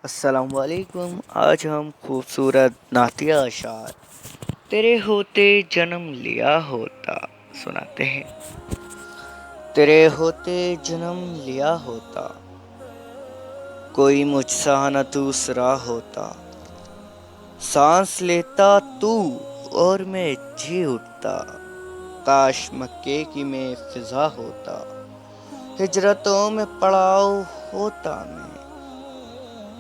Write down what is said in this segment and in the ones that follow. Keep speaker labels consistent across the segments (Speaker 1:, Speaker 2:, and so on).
Speaker 1: السلام علیکم۔ آج ہم خوبصورت نعتیہ اشعار تیرے ہوتے جنم لیا ہوتا سناتے ہیں۔ تیرے ہوتے جنم لیا ہوتا، کوئی مجھ سا نہ دوسرا ہوتا، سانس لیتا تو اور میں جی اٹھتا، کاش مکے کی میں فضا ہوتا، ہجرتوں میں پڑاؤ ہوتا میں،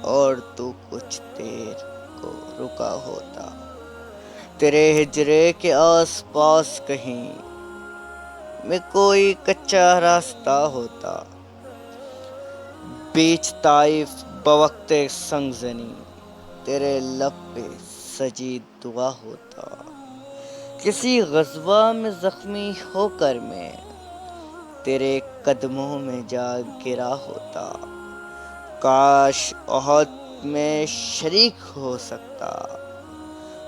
Speaker 1: اور تو کچھ دیر کو رکا ہوتا، تیرے ہجرے کے آس پاس کہیں میں کوئی کچا راستہ ہوتا، بیچ طائف بوقت سنگزنی تیرے لب پہ سجی دعا ہوتا، کسی غزوہ میں زخمی ہو کر میں تیرے قدموں میں جا گرا ہوتا، کاش احد میں شریک ہو سکتا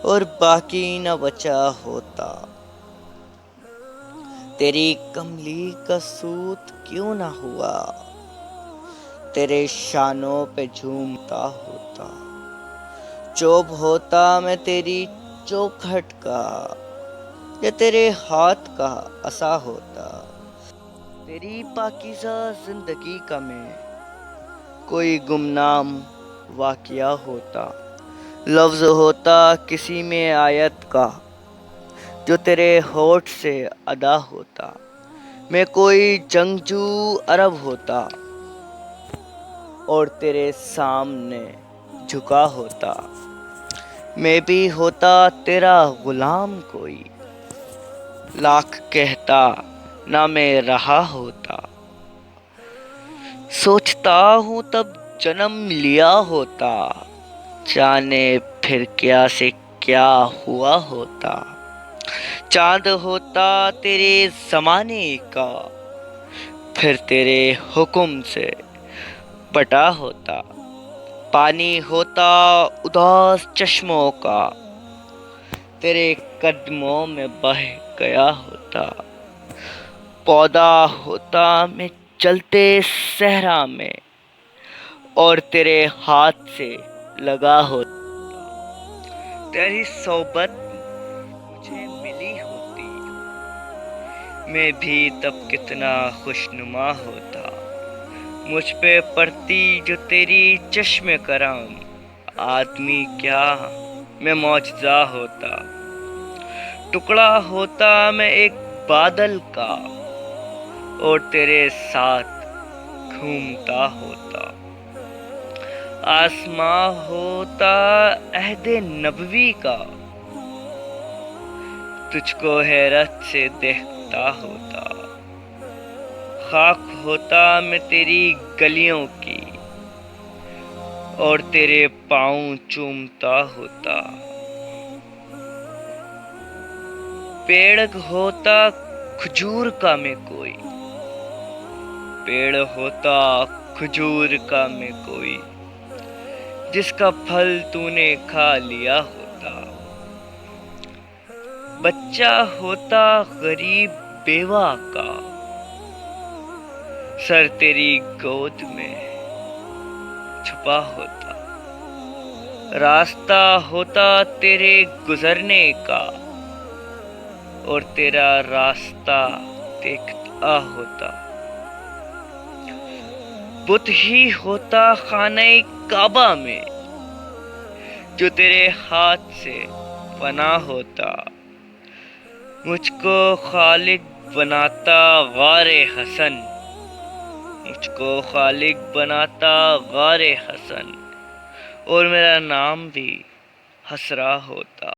Speaker 1: اور باقی نہ بچا ہوتا، تیری کملی کا سوت کیوں نہ ہوا، تیرے شانوں پہ جھومتا ہوتا، چوب ہوتا میں تیری چوکھٹ کا یا تیرے ہاتھ کا عصا ہوتا، تیری پاکیزہ زندگی کا میں کوئی گمنام واقعہ ہوتا، لفظ ہوتا کسی میں آیت کا جو تیرے ہونٹ سے ادا ہوتا، میں کوئی جنگجو عرب ہوتا اور تیرے سامنے جھکا ہوتا، میں بھی ہوتا تیرا غلام کوئی، لاکھ کہتا نہ میں رہا ہوتا، سوچتا ہوں تب جنم لیا ہوتا، جانے پھر کیا سے کیا ہوا ہوتا، چاند ہوتا تیرے زمانے کا پھر تیرے حکم سے پٹا ہوتا، پانی ہوتا اداس چشموں کا تیرے قدموں میں بہہ گیا ہوتا، پودا ہوتا میں چلتے صحرا میں اور تیرے ہاتھ سے لگا ہوتا، تیری صحبت مجھے ملی ہوتی، میں بھی تب کتنا خوشنما ہوتا، مجھ پہ پڑتی جو تیری چشم کرم، آدمی کیا میں معجزہ ہوتا، ٹکڑا ہوتا میں ایک بادل کا اور تیرے ساتھ گھومتا ہوتا، آسماں ہوتا عہد نبوی کا تجھ کو حیرت سے دیکھتا ہوتا، خاک ہوتا میں تیری گلیوں کی اور تیرے پاؤں چومتا ہوتا، پیڑ ہوتا کھجور کا میں کوئی، پیڑ ہوتا کھجور کا میں کوئی جس کا پھل تو نے کھا لیا ہوتا، بچہ ہوتا غریب بیوہ کا سر تیری گود میں چھپا ہوتا، راستہ ہوتا تیرے گزرنے کا اور تیرا راستہ دیکھتا ہوتا، بت ہی ہوتا خانہ کعبہ میں جو تیرے ہاتھ سے فنا ہوتا، مجھ کو خالق بناتا غار حسن، مجھ کو خالق بناتا غار حسن اور میرا نام بھی حسرا ہوتا۔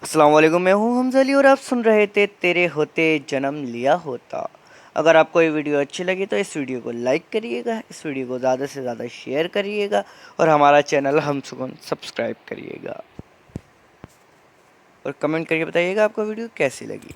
Speaker 1: السلام علیکم، میں ہوں حمزہ علی اور آپ سن رہے تھے تیرے ہوتے جنم لیا ہوتا۔ اگر آپ کو یہ ویڈیو اچھی لگی تو اس ویڈیو کو لائک کریے گا، اس ویڈیو کو زیادہ سے زیادہ شیئر کریے گا اور ہمارا چینل ہم سکون سبسکرائب کریے گا اور کمنٹ کر کے بتائیے گا آپ کو ویڈیو کیسی لگی۔